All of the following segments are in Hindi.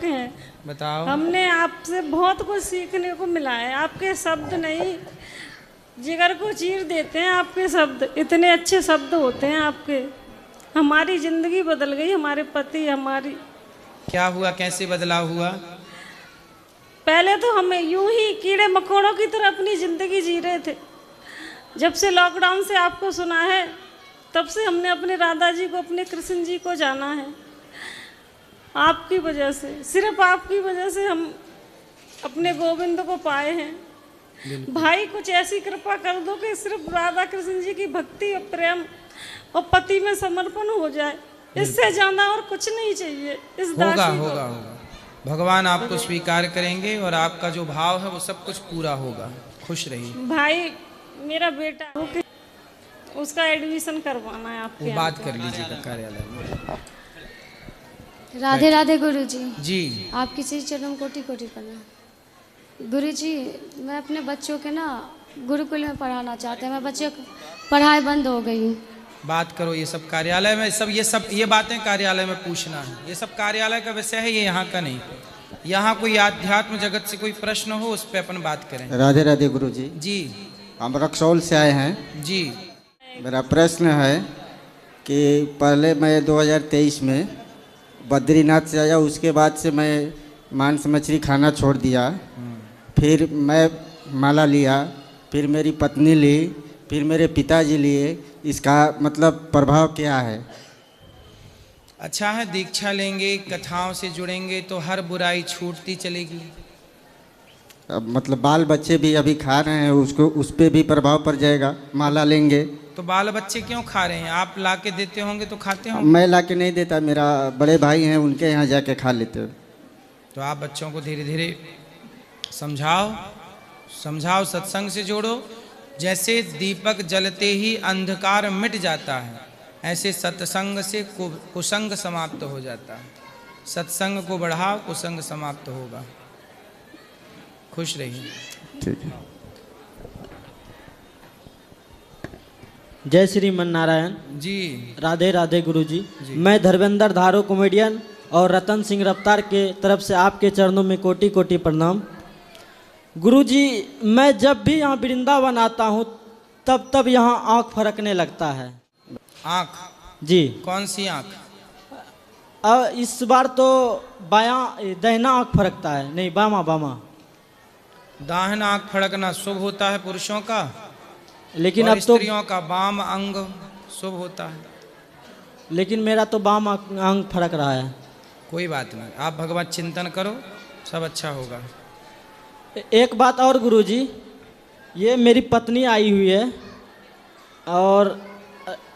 के हैं। बताओ। हमने आपसे बहुत कुछ सीखने को मिला है। आपके शब्द नहीं, जिगर को चीर देते हैं आपके शब्द। इतने अच्छे शब्द होते हैं आपके। हमारी ज़िंदगी बदल गई, हमारे पति हमारी। क्या हुआ, कैसे बदलाव हुआ? पहले तो हम यूं ही कीड़े मकोड़ों की तरह अपनी ज़िंदगी जी रहे थे। जब से लॉकडाउन से आपको सुना है, तब से हमने अपने राधा जी को, अपने कृष्ण जी को जाना है। आपकी वजह से, सिर्फ आपकी वजह से हम अपने गोविंद को पाए हैं। भाई कुछ ऐसी कृपा कर दो कि सिर्फ राधा कृष्ण जी की भक्ति और प्रेम और पति में समर्पण हो जाए। इससे ज्यादा और कुछ नहीं चाहिए इस होगा दासी को। होगा होगा। भगवान आपको स्वीकार करेंगे और आपका जो भाव है वो सब कुछ पूरा होगा। खुश रहिए। भाई मेरा बेटा, उसका एडमिशन करवाना है आपके वो यहाँ। बात कर लीजिएगा कार्यालय में। राधे राधे गुरु जी। जी। आपकी श्री चरण कोटि कोटि प्रणाम। गुरु जी, मैं अपने बच्चों के ना गुरुकुल में पढ़ाना चाहते हैं। मैं बच्चों की पढ़ाई बंद हो गई हूँ। बात करो। ये सब कार्यालय में, ये बातें कार्यालय में पूछना है। ये सब कार्यालय का विषय है, ये यहाँ का नहीं। यहाँ कोई आध्यात्म जगत से कोई प्रश्न हो उस पर अपन बात करें। राधे राधे गुरु जी। जी। हम रक्सौल से आए हैं। जी। मेरा प्रश्न है कि पहले मैं 2023 में बद्रीनाथ से आया, उसके बाद से मैं मांस मछली खाना छोड़ दिया। फिर मैं माला लिया, फिर मेरी पत्नी ली, फिर मेरे पिताजी लिए। इसका मतलब प्रभाव क्या है? अच्छा है, दीक्षा लेंगे, कथाओं से जुड़ेंगे तो हर बुराई छूटती चलेगी। अब मतलब बाल बच्चे भी अभी खा रहे हैं, उसको उस पर भी प्रभाव पड़ जाएगा। माला लेंगे तो बाल बच्चे क्यों खा रहे हैं? आप ला के देते होंगे तो खाते होंगे। मैं ला के नहीं देता, मेरा बड़े भाई हैं, उनके यहाँ जाके खा लेते हो। तो आप बच्चों को धीरे धीरे समझाओ, सत्संग से जोड़ो। जैसे दीपक जलते ही अंधकार मिट जाता है, ऐसे सत्संग से कुसंग समाप्त हो जाता है। सत्संग को बढ़ाओ, कुसंग समाप्त होगा। खुश रहिए। ठीक है। जय श्रीमन नारायण जी। राधे राधे गुरु जी। मैं धर्मेंद्र धारो कॉमेडियन और रतन सिंह रफ्तार के तरफ से आपके चरणों में कोटि कोटि प्रणाम। गुरु जी, मैं जब भी यहाँ वृंदावन आता हूँ तब यहाँ आँख फरकने लगता है। आँख? जी। कौन सी आँख? अब इस बार तो बायां दाहिना आँख फरकता है, नहीं बामा। दाहिना आँख फड़कना शुभ होता है पुरुषों का, लेकिन और अब तो स्त्रियों का वाम अंग शुभ होता है। लेकिन मेरा तो बाम अंग फड़क रहा है। कोई बात नहीं, आप भगवत चिंतन करो, सब अच्छा होगा। एक बात और गुरु जी, ये मेरी पत्नी आई हुई है और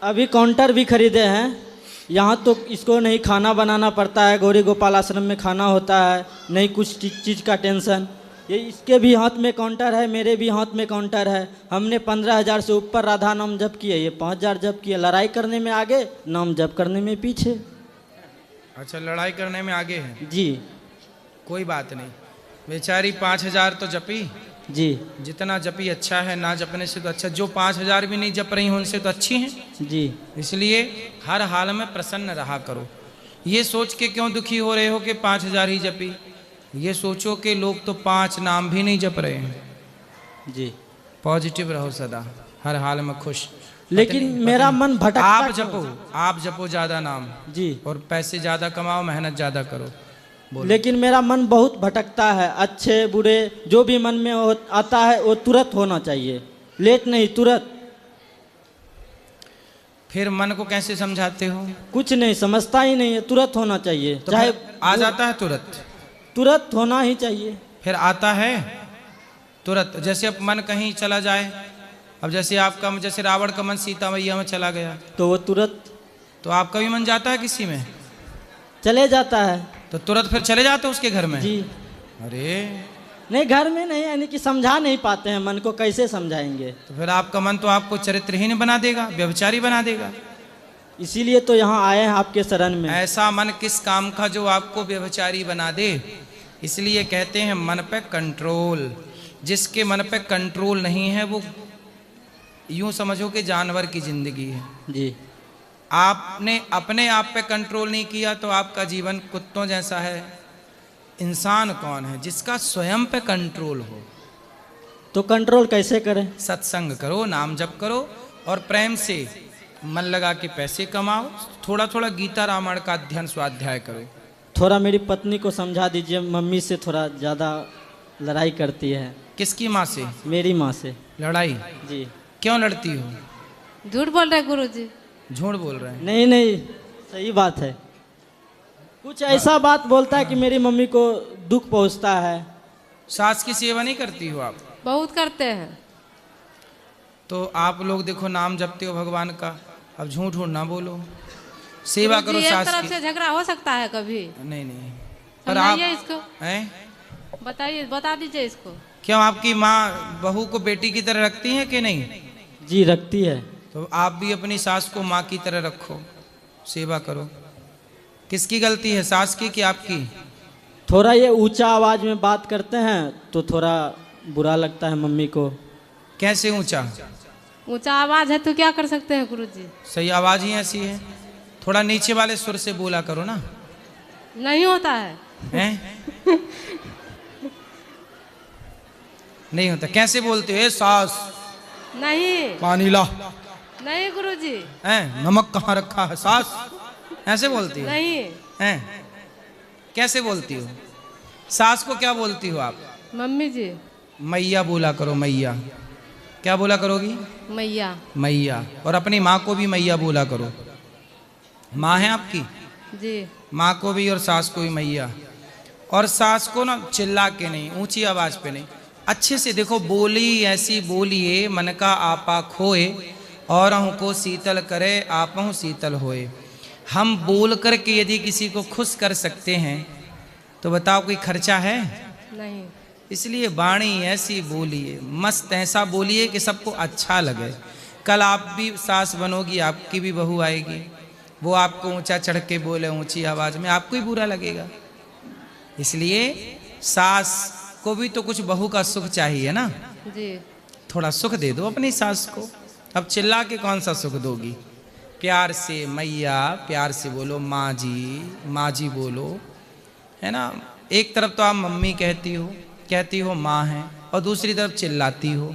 अभी काउंटर भी खरीदे हैं। यहाँ तो इसको नहीं खाना बनाना पड़ता है, गौरी गोपाल आश्रम में खाना होता है, नहीं कुछ चीज़ का टेंशन। ये इसके भी हाथ में काउंटर है, मेरे भी हाथ में काउंटर है। हमने 15,000 से ऊपर राधा नाम जप किए, ये 5,000 जप किए। लड़ाई करने में आगे, नाम जप करने में पीछे। अच्छा, लड़ाई करने में आगे है जी। कोई बात नहीं। बेचारी 5,000 तो जपी जी। जितना जपी अच्छा है, ना जपने से तो अच्छा। जो 5,000 भी नहीं जप रही हैं उनसे तो अच्छी हैं। जी। इसलिए हर हाल में प्रसन्न रहा करो। ये सोच के क्यों दुखी हो रहे हो कि 5,000 ही जपी? ये सोचो कि लोग तो 5 नाम भी नहीं जप रहे हैं। जी। पॉजिटिव रहो सदा, हर हाल में खुश। लेकिन मेरा मन भटकता आप जपो ज़्यादा नाम जी, और पैसे ज़्यादा कमाओ, मेहनत ज़्यादा करो। लेकिन मेरा मन बहुत भटकता है। अच्छे बुरे जो भी मन में आता है वो तुरंत होना चाहिए, लेट नहीं, तुरंत। फिर मन को कैसे समझाते हो? कुछ नहीं समझता ही नहीं है, तुरंत होना चाहिए। तो चाहे आ जाता है तुरंत होना ही चाहिए। फिर आता है तुरंत। जैसे अब मन कहीं चला जाए, अब जैसे आपका, जैसे रावण का मन सीता मैया में चला गया तो वो तुरंत। तो आपका भी मन जाता है किसी में? चले जाता है तो तुरंत फिर चले जाते हो उसके घर में? जी। अरे नहीं, घर में नहीं, यानी कि समझा नहीं पाते हैं मन को, कैसे समझाएंगे? तो फिर आपका मन तो आपको चरित्रहीन बना देगा, व्यभिचारी बना देगा। इसीलिए तो यहाँ आए हैं आपके शरण में। ऐसा मन किस काम का जो आपको व्यभिचारी बना दे? इसलिए कहते हैं मन पे कंट्रोल। जिसके मन पे कंट्रोल नहीं है वो यूं समझो कि जानवर की जिंदगी है। जी। आपने अपने आप पे कंट्रोल नहीं किया तो आपका जीवन कुत्तों जैसा है। इंसान कौन है जिसका स्वयं पे कंट्रोल हो। तो कंट्रोल कैसे करें? सत्संग करो, नाम जप करो और प्रेम से मन लगा के पैसे कमाओ। थोड़ा थोड़ा गीता रामायण का अध्ययन स्वाध्याय करो। थोड़ा मेरी पत्नी को समझा दीजिए, मम्मी से थोड़ा ज़्यादा लड़ाई करती है। किसकी माँ से? मेरी माँ से। लड़ाई? जी। क्यों लड़ती हो? झूठ बोल रहे गुरुजी। झूठ बोल रहे हैं? नहीं नहीं, सही बात है। कुछ ऐसा बात बोलता है कि मेरी मम्मी को दुख पहुंचता है। सास की सेवा नहीं करती हो आप? बहुत करते हैं। तो आप लोग देखो नाम जपते हो भगवान का, अब झूठ वूठ ना बोलो, सेवा करो गुरुजी, एक सास तरफ की। से झगड़ा हो सकता है कभी? नहीं नहीं, पर आप समझाइए इसको, हैं? बताइए, बता दीजिए इसको। क्यों आपकी माँ बहू को बेटी की तरह रखती है कि नहीं? जी रखती है। तो आप भी अपनी सास को माँ की तरह रखो, सेवा करो। किसकी गलती है, सास की कि आपकी? थोड़ा ये ऊंचा आवाज में बात करते हैं तो थोड़ा बुरा लगता है मम्मी को। कैसे ऊंचा? ऊंचा आवाज है तो क्या कर सकते हैं गुरुजी? सही आवाज ही ऐसी है, थोड़ा नीचे वाले सुर से बोला करो ना। नहीं होता है। हैं? नहीं होता? कैसे बोलते हो? ए सास नहीं पानी ला। नहीं गुरुजी, हैं? नमक कहाँ रखा है सास? ऐसे बोलती हो? नहीं। हैं? कैसे बोलती हो? सास को क्या बोलती हो आप? मम्मी जी। मैया बोला करो, मैया। क्या बोला करोगी? मैया। मैया। और अपनी माँ को भी मैया बोला करो। माँ है आपकी? जी। माँ को भी और सास को भी मैया। और सास को ना चिल्ला के नहीं, ऊंची आवाज पे नहीं, अच्छे से देखो, बोली ऐसी बोलिए मन का आपा खोए, और को शीतल करे आपहु शीतल होए। हम बोल करके यदि किसी को खुश कर सकते हैं तो बताओ कोई खर्चा है? नहीं। इसलिए वाणी ऐसी बोलिए, मस्त ऐसा बोलिए कि सबको अच्छा लगे। कल आप भी सास बनोगी, आपकी भी बहू आएगी, वो आपको ऊंचा चढ़ के बोले ऊंची आवाज में, आपको ही बुरा लगेगा। इसलिए सास को भी तो कुछ बहू का सुख चाहिए ना। जी। थोड़ा सुख दे दो अपनी सास को। अब चिल्ला के कौन सा सुख दोगी? प्यार से मैया, प्यार से बोलो माँ जी बोलो, है ना। एक तरफ तो आप मम्मी कहती हो माँ है, और दूसरी तरफ चिल्लाती हो।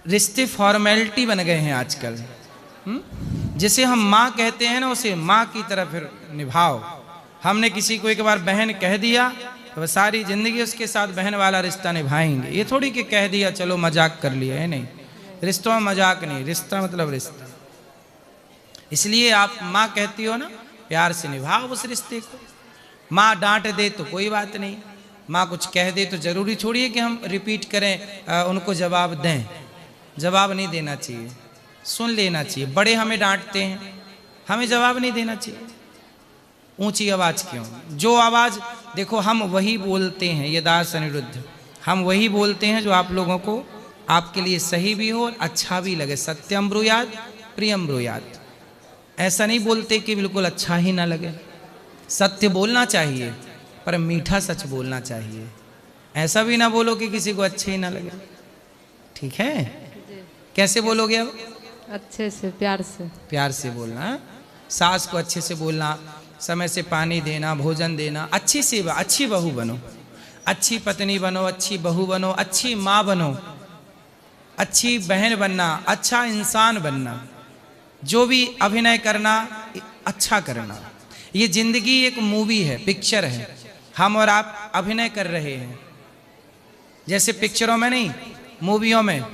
रिश्ते फॉर्मेलिटी बन गए हैं आजकल। जिसे हम माँ कहते हैं ना, उसे माँ की तरह फिर निभाओ। हमने किसी को एक बार बहन कह दिया तो सारी जिंदगी उसके साथ बहन वाला रिश्ता निभाएंगे। ये थोड़ी कि कह दिया चलो मजाक कर लिया, है नहीं। रिश्तों में मजाक नहीं, रिश्ता मतलब रिश्ता। इसलिए आप माँ कहती हो ना, प्यार से निभाओ उस रिश्ते को। माँ डांट दे तो कोई बात नहीं, माँ कुछ कह दे तो जरूरी थोड़ी है कि हम रिपीट करें, उनको जवाब दें। जवाब नहीं देना चाहिए, सुन लेना चाहिए। बड़े हमें डांटते हैं, हमें जवाब नहीं देना चाहिए। ऊंची आवाज क्यों? जो आवाज देखो, हम वही बोलते हैं, ये दास अनिरुद्ध, हम वही बोलते हैं जो आप लोगों को, आपके लिए सही भी हो और अच्छा भी लगे। सत्यम ब्रूयात प्रियम ब्रूयात। ऐसा नहीं बोलते कि बिल्कुल अच्छा ही ना लगे। सत्य बोलना चाहिए पर मीठा सच बोलना चाहिए। ऐसा भी ना बोलो कि किसी को अच्छे ही ना लगे। ठीक है? कैसे बोलोगे अब? अच्छे से, प्यार से। प्यार से बोलना। सास को अच्छे से बोलना, समय से पानी देना, भोजन देना, अच्छी सेवा। अच्छी बहू बनो, अच्छी पत्नी बनो, अच्छी बहू बनो, अच्छी माँ बनो, अच्छी बहन बनना, अच्छा इंसान बनना। जो भी अभिनय करना, अच्छा करना। ये जिंदगी एक मूवी है, पिक्चर है। हम और आप अभिनय कर रहे हैं। जैसे पिक्चरों में नहीं, मूवियों में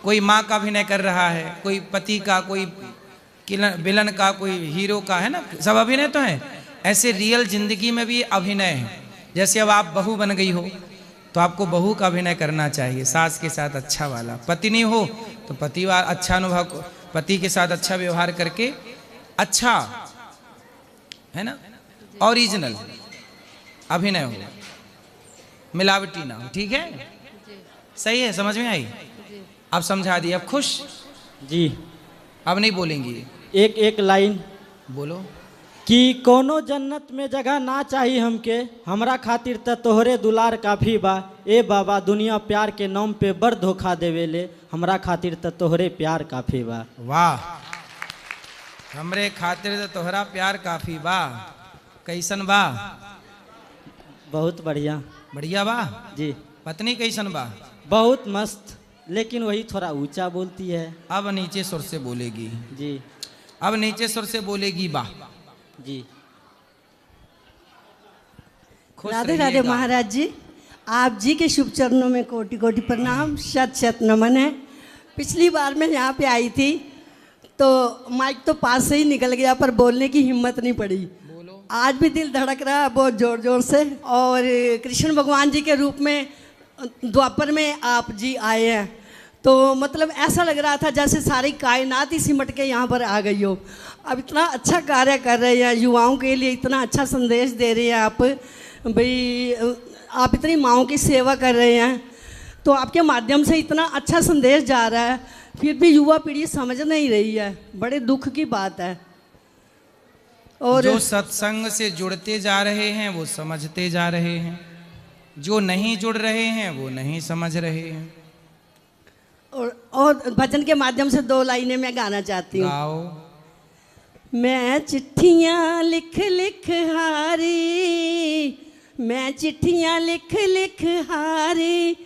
कोई माँ का अभिनय कर रहा है, कोई पति का, कोई विलन का, कोई हीरो का, है ना। सब अभिनय तो है। ऐसे रियल जिंदगी में भी अभिनय है। जैसे अब आप बहू बन गई हो तो आपको बहू का अभिनय करना चाहिए, सास के साथ अच्छा वाला। पति नहीं हो तो पति वाला अच्छा अनुभव, पति के साथ अच्छा व्यवहार करके, अच्छा, है ना, ओरिजिनल अभिनय हो, मिलावटी ना हो। ठीक है? सही है? समझ में आई? अब समझा दिया, अब खुश? जी। अब नहीं बोलेंगी? एक लाइन बोलो। कि कोनो जन्नत में जगह ना चाहिए हमके, हमरा खातिर त तोहरे दुलार काफी बा। ए बाबा दुनिया प्यार के नाम पे बड़ धोखा देवेले, हमरा खातिर त तोहरे प्यार काफी बा। वाह, हमरे खातिर तो तोहरा प्यार काफी बा। कैसन बा? बहुत बढ़िया। बढ़िया बा। जी पत्नी कैसन बा? बहुत मस्त, लेकिन वही थोड़ा ऊंचा बोलती है। अब नीचे सुर से बोलेगी। जी अब नीचे सुर से बोलेगी बा। जी। खुश राधे राधे रहिएगा। महाराज जी, आप जी के शुभ चरणों में कोटि कोटि प्रणाम, शत शत नमन है। पिछली बार मैं यहाँ पे आई थी तो माइक तो पास से ही निकल गया, पर बोलने की हिम्मत नहीं पड़ी। आज भी दिल धड़क रहा है बहुत ज़ोर ज़ोर से। और कृष्ण भगवान जी के रूप में द्वापर में आप जी आए हैं, तो मतलब ऐसा लग रहा था जैसे सारी कायनात ही सिमट के यहाँ पर आ गई हो। अब इतना अच्छा कार्य कर रहे हैं, युवाओं के लिए इतना अच्छा संदेश दे रहे हैं आप भाई, आप इतनी माँओं की सेवा कर रहे हैं, तो आपके माध्यम से इतना अच्छा संदेश जा रहा है, फिर भी युवा पीढ़ी समझ नहीं रही है। बड़े दुख की बात है। और जो सत्संग से जुड़ते जा रहे हैं वो समझते जा रहे हैं, जो नहीं जुड़ रहे हैं वो नहीं समझ रहे हैं। और भजन के माध्यम से 2 लाइनें मैं गाना चाहती हूँ। गाओ। मैं चिट्ठियाँ लिख लिख हारी, मैं चिट्ठियाँ लिख लिख हारी,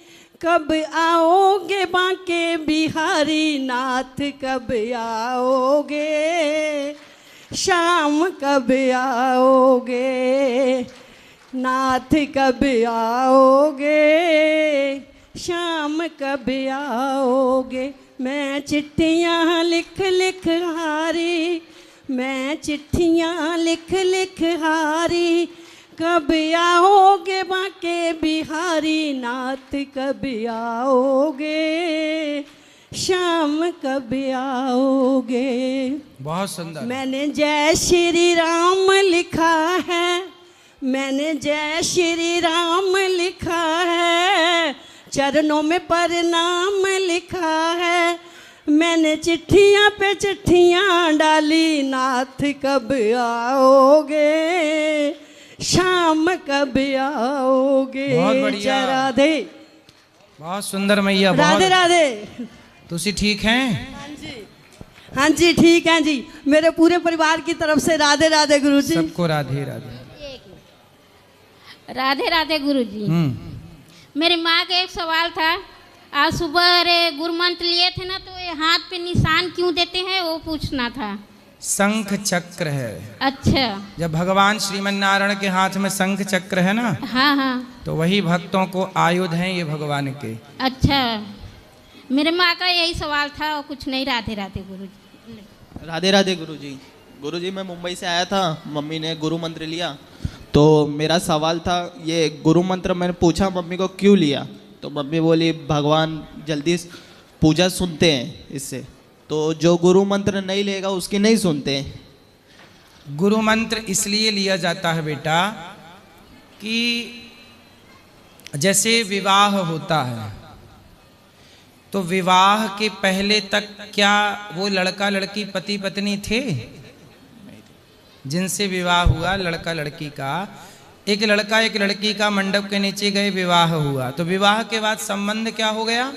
कब आओगे बांके बिहारी नाथ, कब आओगे शाम, कब आओगे नाथ, कब आओगे शाम, कब आओगे। मैं चिट्ठियाँ लिख लिख हारी, मैं चिट्ठियाँ लिख लिख हारी, कब आओगे बांके बिहारी नाथ, कब आओगे शाम, कब आओगे। बहुत सुंदर। मैंने जय श्री राम लिखा है, मैंने जय श्री राम लिखा है, चरणों में प्रणाम लिखा है, मैंने चिट्ठियाँ पे चिट्ठियाँ डाली, नाथ कब आओगे शाम, कब आओगे। बहुत बढ़िया। जय राधे। बहुत सुंदर मैया। राधे राधे। तुसी ठीक हैं? हाँ जी ठीक है जी, मेरे पूरे परिवार की तरफ से राधे राधे गुरु जी। सबको राधे राधे। राधे राधे गुरु जी। मेरी माँ का एक सवाल था, आज सुबह गुरु मंत्र लिए थे ना, तो ये हाथ पे निशान क्यों देते हैं वो पूछना था। शंख चक्र है। अच्छा। जब भगवान श्रीमन नारायण के हाथ में शंख चक्र है ना, हाँ हाँ, तो वही भक्तों को आयुध हैं ये भगवान के। अच्छा, मेरे माँ का यही सवाल था और कुछ नहीं। राधे राधे गुरु जी। राधे राधे गुरुजी। गुरुजी मैं मुंबई से आया था, मम्मी ने गुरु मंत्र लिया, तो मेरा सवाल था ये गुरु मंत्र, मैंने पूछा मम्मी को क्यों लिया, तो मम्मी बोली भगवान जल्दी पूजा सुनते हैं इससे, तो जो गुरु मंत्र नहीं लेगा उसकी नहीं सुनते। गुरु मंत्र इसलिए लिया जाता है बेटा कि जैसे विवाह होता है, तो विवाह के पहले तक क्या वो लड़का लड़की पति पत्नी थे? जिनसे विवाह हुआ लड़का लड़की का, एक लड़का एक लड़की का मंडप के नीचे गए, विवाह हुआ, तो विवाह के बाद संबंध क्या हो गया?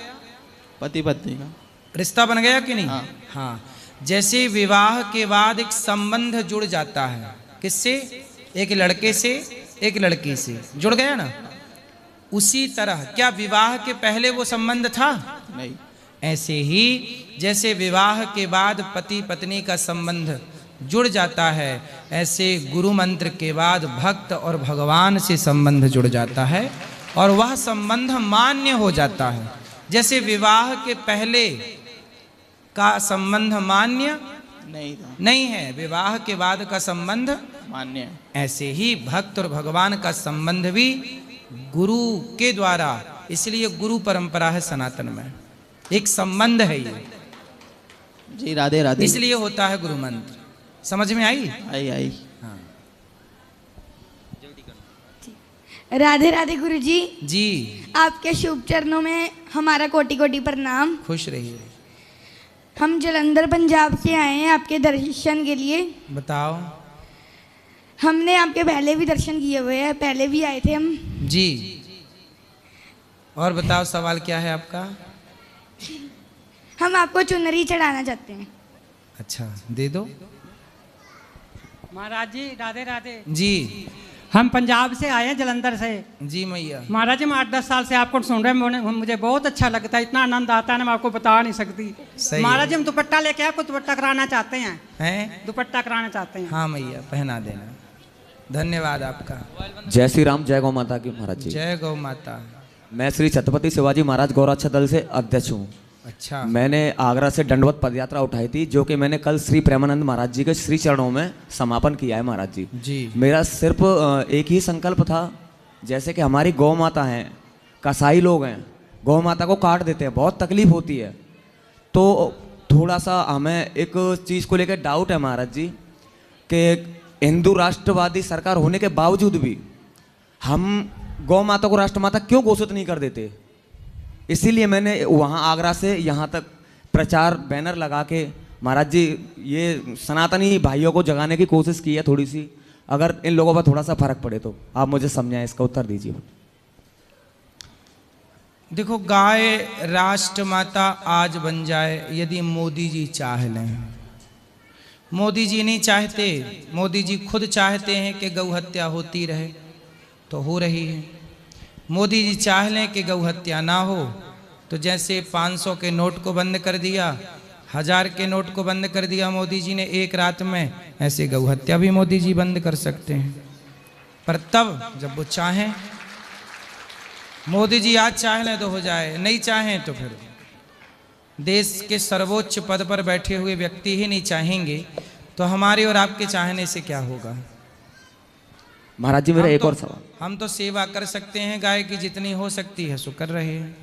पति पत्नी का रिश्ता बन गया कि नहीं? हाँ। हाँ। जैसे विवाह के बाद एक संबंध जुड़ जाता है, किससे? एक लड़के से एक लड़की से जुड़ गया ना, उसी तरह क्या विवाह के पहले वो संबंध था? नहीं। ऐसे ही जैसे विवाह के बाद पति पत्नी का संबंध जुड़ जाता है, ऐसे गुरु मंत्र के बाद भक्त और भगवान से संबंध जुड़ जाता है और वह संबंध मान्य हो जाता है। जैसे विवाह के पहले का संबंध मान्य नहीं है, विवाह के बाद का संबंध मान्य है। ऐसे ही भक्त और भगवान का संबंध भी गुरु के द्वारा, इसलिए गुरु परंपरा है सनातन में, एक संबंध है ये जी। राधे राधे। इसलिए होता है गुरु मंत्र। समझ में आई? आई। हाँ राधे राधे गुरु जी। जी। आपके शुभ चरणों में हमारा कोटि कोटि प्रणाम। खुश रहिए। हम जलंधर पंजाब से आए हैं आपके दर्शन के लिए। बताओ। हमने आपके पहले भी दर्शन किए हुए हैं, पहले भी आए थे हम जी। और बताओ सवाल क्या है आपका? हम आपको चुनरी चढ़ाना चाहते हैं। अच्छा, दे दो महाराज जी। राधे राधे जी। हम पंजाब से आए हैं, जलंधर से। जी मैया। महाराज जी, हम 8-10 साल से आपको सुन रहे हैं, मुझे बहुत अच्छा लगता है, इतना आनंद आता है ना, मैं आपको बता नहीं सकती। महाराज जी, हम दुपट्टा लेके आपको दुपट्टा कराना चाहते हैं। हैं? दुपट्टा कराना चाहते हैं। हाँ मैया, पहना देना। धन्यवाद आपका। जय श्री राम, जय गौ माता की। महाराज जी जय गौ माता। मैं श्री छत्रपति शिवाजी महाराज गौरक्षा दल से अध्यक्ष हूँ। अच्छा। मैंने आगरा से दंडवत पदयात्रा उठाई थी, जो कि मैंने कल श्री प्रेमानंद महाराज जी के श्री चरणों में समापन किया है। महाराज जी, मेरा सिर्फ एक ही संकल्प था, जैसे कि हमारी गौ माता हैं, कसाई लोग हैं, गौ माता को काट देते हैं, बहुत तकलीफ होती है। तो थोड़ा सा हमें एक चीज़ को लेकर डाउट है महाराज जी, कि हिंदू राष्ट्रवादी सरकार होने के बावजूद भी हम गौ माता को राष्ट्रमाता क्यों घोषित नहीं कर देते। इसीलिए मैंने वहाँ आगरा से यहाँ तक प्रचार बैनर लगा के महाराज जी ये सनातनी भाइयों को जगाने की कोशिश की है थोड़ी सी। अगर इन लोगों पर थोड़ा सा फर्क पड़े तो आप मुझे समझाएं, इसका उत्तर दीजिए। देखो, गाय राष्ट्रमाता आज बन जाए यदि मोदी जी चाह लें। मोदी जी नहीं चाहते, मोदी जी खुद चाहते हैं कि गौ हत्या होती रहे, तो हो रही है। मोदी जी चाह लें कि गौ हत्या ना हो, तो जैसे 500 के नोट को बंद कर दिया, 1000 के नोट को बंद कर दिया मोदी जी ने एक रात में, ऐसे गौ हत्या भी मोदी जी बंद कर सकते हैं। पर तब जब वो चाहें। मोदी जी आज चाह लें तो हो जाए, नहीं चाहें तो फिर देश के सर्वोच्च पद पर बैठे हुए व्यक्ति ही नहीं चाहेंगे, तो हमारे और आपके चाहने से क्या होगा। महाराज जी, मेरा एक और सवाल। हम तो सेवा कर सकते हैं गाय की, जितनी हो सकती है सो कर रहे हैं।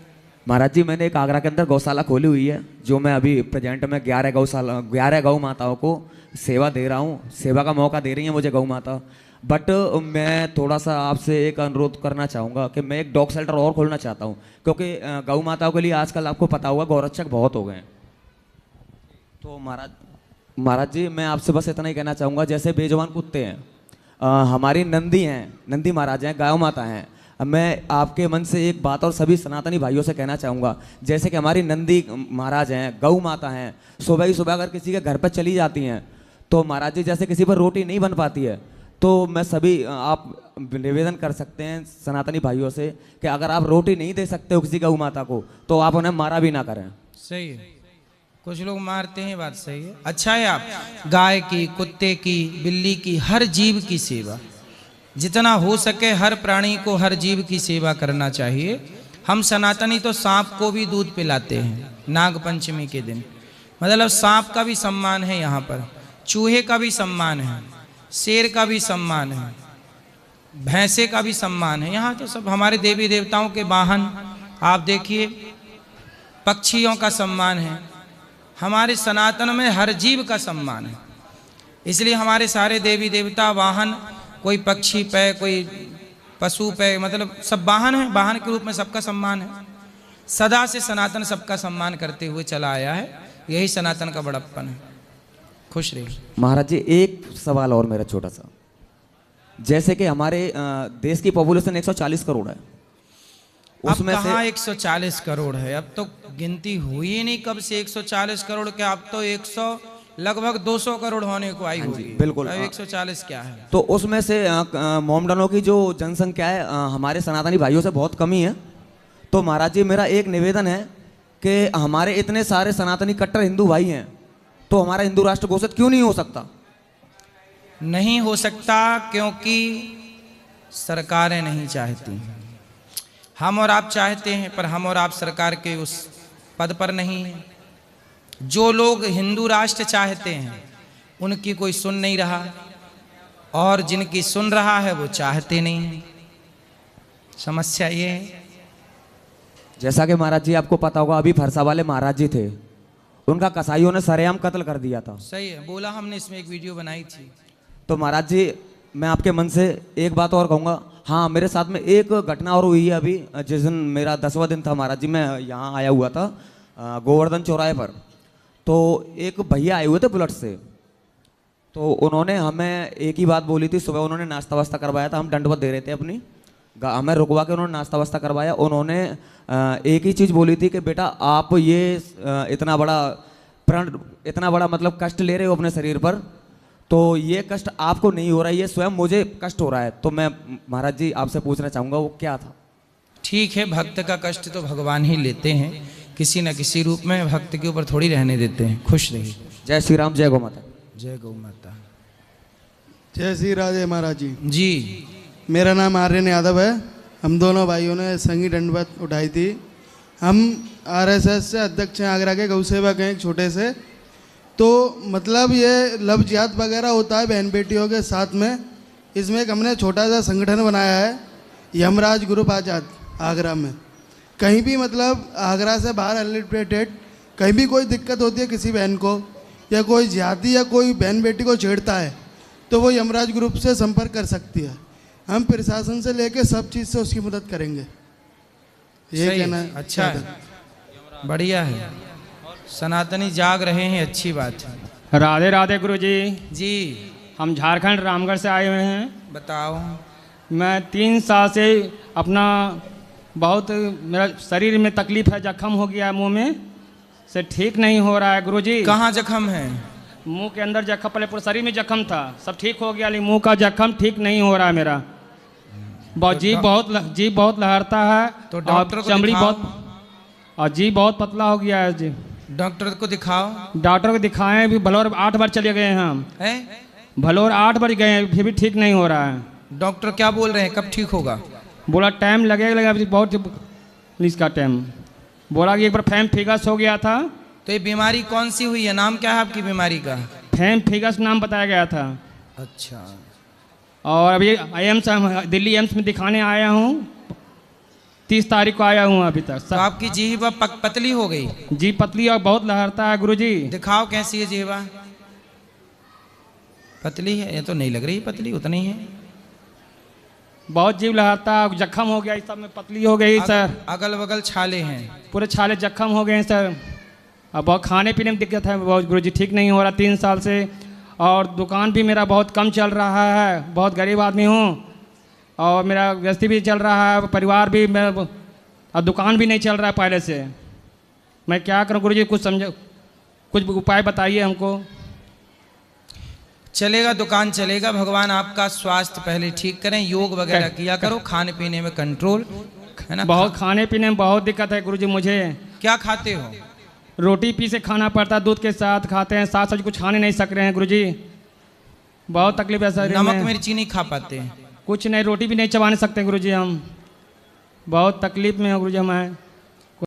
महाराज जी, मैंने एक आगरा के अंदर गौशाला खोली हुई है, जो मैं अभी प्रेजेंट में 11 गौ माताओं को सेवा दे रहा हूँ। सेवा का मौका दे रही है मुझे गौ माता। बट मैं थोड़ा सा आपसे एक अनुरोध करना चाहूँगा कि मैं एक डॉग शेल्टर और खोलना चाहता हूँ, क्योंकि गौ माताओं के लिए आजकल आपको पता होगा गौरक्षक बहुत हो गए हैं। तो महाराज जी, मैं आपसे बस इतना ही कहना चाहूँगा, जैसे बेजुबान कुत्ते हैं, हमारी नंदी हैं, नंदी महाराज हैं, गाय माता हैं। मैं आपके मन से एक बात और सभी सनातनी भाइयों से कहना चाहूँगा, जैसे कि हमारी नंदी महाराज हैं, गौ माता हैं, सुबह ही सुबह अगर किसी के घर पर चली जाती हैं तो महाराज जी जैसे किसी पर रोटी नहीं बन पाती है, तो मैं सभी आप निवेदन कर सकते हैं सनातनी भाइयों से कि अगर आप रोटी नहीं दे सकते हो किसी गौ माता को, तो आप उन्हें मारा भी ना करें। सही है, कुछ लोग मारते हैं, बात सही है। अच्छा है, आप गाय की, कुत्ते की, बिल्ली की, हर जीव की सेवा जितना हो सके, हर प्राणी को, हर जीव की सेवा करना चाहिए। हम सनातनी तो सांप को भी दूध पिलाते हैं नाग पंचमी के दिन, मतलब सांप का भी सम्मान है यहाँ पर, चूहे का भी सम्मान है, शेर का भी सम्मान है, भैंसे का भी सम्मान है। यहाँ तो सब हमारे देवी देवताओं के वाहन, आप देखिए पक्षियों का सम्मान है। हमारे सनातन में हर जीव का सम्मान है, इसलिए हमारे सारे देवी देवता वाहन, कोई पक्षी पे, कोई पशु पे, मतलब सब वाहन है, वाहन के रूप में सबका सम्मान है। सदा से सनातन सबका सम्मान करते हुए चला आया है, यही सनातन का बड़प्पन है। खुश रहिए। महाराज जी, एक सवाल और मेरा छोटा सा, जैसे कि हमारे देश की पॉपुलेशन 140 करोड़ है, उसमें अब कहाँ 140 करोड़ है, अब तो गिनती हुई ही नहीं कब से 140 करोड़ के, अब तो 100 लगभग 200 करोड़ होने को आई होगी। बिल्कुल, 140 क्या है। तो उसमें से मोमडनों की जो जनसंख्या है हमारे सनातनी भाइयों से बहुत कमी है। तो महाराज जी, मेरा एक निवेदन है कि हमारे इतने सारे सनातनी कट्टर हिंदू भाई हैं, तो हमारा हिंदू राष्ट्र घोषित क्यों नहीं हो सकता। नहीं हो सकता क्योंकि सरकारें नहीं चाहती। हम और आप चाहते हैं, पर हम और आप सरकार के उस पद पर नहीं हैं। जो लोग हिंदू राष्ट्र चाहते हैं उनकी कोई सुन नहीं रहा, और जिनकी सुन रहा है वो चाहते नहीं हैं। समस्या ये है। जैसा कि महाराज जी आपको पता होगा, अभी फरसा वाले महाराज जी थे, उनका कसाईयों ने सरेआम कत्ल कर दिया था। सही है, बोला हमने, इसमें एक वीडियो बनाई थी। तो महाराज जी, मैं आपके मन से एक बात और कहूँगा। हाँ, मेरे साथ में एक घटना और हुई है अभी, जिस दिन मेरा 10वां दिन था महाराज जी, मैं यहाँ आया हुआ था गोवर्धन चौराहे पर। तो एक भैया आए हुए थे बुलेट से, तो उन्होंने हमें एक ही बात बोली थी। सुबह उन्होंने नाश्ता वास्ता करवाया था, हम दंडवत दे रहे थे अपनी, हमें रुकवा के उन्होंने नाश्ता वास्ता करवाया। उन्होंने एक ही चीज़ बोली थी कि बेटा आप ये इतना बड़ा प्रण, इतना बड़ा मतलब कष्ट ले रहे हो अपने शरीर पर, तो ये कष्ट आपको नहीं हो रहा है, ये स्वयं मुझे कष्ट हो रहा है। तो मैं महाराज जी आपसे पूछना चाहूँगा वो क्या था? ठीक है, भक्त का कष्ट तो भगवान ही लेते हैं, किसी न किसी रूप में भक्त के ऊपर थोड़ी रहने देते हैं। खुश रहिए। जय श्री राम, जय गौ माता। जय गौ माता। जय श्री राधे महाराज जी। जी, मेरा नाम आर्यन यादव है। हम दोनों भाइयों ने संगी दंडवत उठाई थी। हम आरएसएस से अध्यक्ष हैं, आगरा के गौ सेवक हैं एक छोटे से। तो मतलब ये लव जिहाद वगैरह होता है बहन बेटियों के साथ में, इसमें एक हमने छोटा सा संगठन बनाया है, यमराज ग्रुप आज़ाद, आगरा में। कहीं भी मतलब आगरा से बाहर रिलेटेड कहीं भी कोई दिक्कत होती है किसी बहन को, या कोई जिहादी या कोई बहन बेटी को छेड़ता है, तो वो यमराज ग्रुप से संपर्क कर सकती है। हम प्रशासन से लेके सब चीज़ से उसकी मदद करेंगे। ये कहना है। अच्छा है, बढ़िया है। सनातनी जाग रहे हैं, अच्छी बात है। राधे राधे गुरु जी। जी, हम झारखंड रामगढ़ से आए हुए हैं। बताओ। मैं 3 साल से अपना बहुत मेरा शरीर में तकलीफ है, जख्म हो गया है मुंह में से, ठीक नहीं हो रहा है गुरु जी। कहाँ जख्म है? मुंह के अंदर जख्म, पहले पूरे शरीर में जख्म था, सब ठीक हो गया, लेकिन मुंह का जख्म ठीक नहीं हो रहा है मेरा। बहुत जी बहुत लहरता है, तो डॉक्टर को चमड़ी दिखाओ। और जी बहुत पतला हो गया है जी। डॉक्टर को दिखाओ। डॉक्टर को दिखाएं भी, भलोर 8 बार चले गए हैं हम। भलोर 8 बार गए हैं, फिर भी ठीक नहीं हो रहा है। डॉक्टर क्या बोल रहे हैं, कब ठीक होगा? बोला टाइम लगेगा, बहुत इसका टाइम। बोला कि एक बार फैम फिगस हो गया था। तो ये बीमारी कौन सी हुई है, नाम क्या है आपकी बीमारी का? फैम फिगस नाम बताया गया था। अच्छा। और अभी एम्स, दिल्ली एम्स में दिखाने आया हूँ, 30 तारीख को आया हूँ अभी तक। तो आपकी जीवा पतली हो गई? जी पतली और बहुत लहरता है गुरुजी। दिखाओ कैसी है जीवा। पतली है? ये तो नहीं लग रही पतली, उतनी है। बहुत जीव लहरता, जख्म हो गया इस सब में, पतली हो गई सर। अगल बगल छाले हैं, पूरे छाले जख्म हो गए हैं सर। अब बहुत खाने पीने में दिक्कत है बहुत गुरुजी, ठीक नहीं हो रहा 3 साल से। और दुकान भी मेरा बहुत कम चल रहा है, बहुत गरीब आदमी हूँ, और मेरा गृहस्थी भी चल रहा है, परिवार भी, मैं और दुकान भी नहीं चल रहा है पहले से। मैं क्या करूँ गुरुजी, कुछ समझो, कुछ उपाय बताइए हमको। चलेगा, दुकान चलेगा। भगवान आपका स्वास्थ्य पहले ठीक करें, योग वगैरह किया करो, खाने पीने में कंट्रोल है ना। बहुत खाने पीने में बहुत दिक्कत है गुरुजी मुझे। क्या खाते हो? रोटी पी से खाना पड़ता है, दूध के साथ खाते हैं, साथ सब्जी कुछ खाने नहीं सक रहे हैं गुरुजी, बहुत तकलीफ है सर। नमक मिर्ची नहीं खा पाते हैं? कुछ नहीं, रोटी भी नहीं चबा नहीं सकते गुरुजी, हम बहुत तकलीफ में हैं गुरुजी हमें।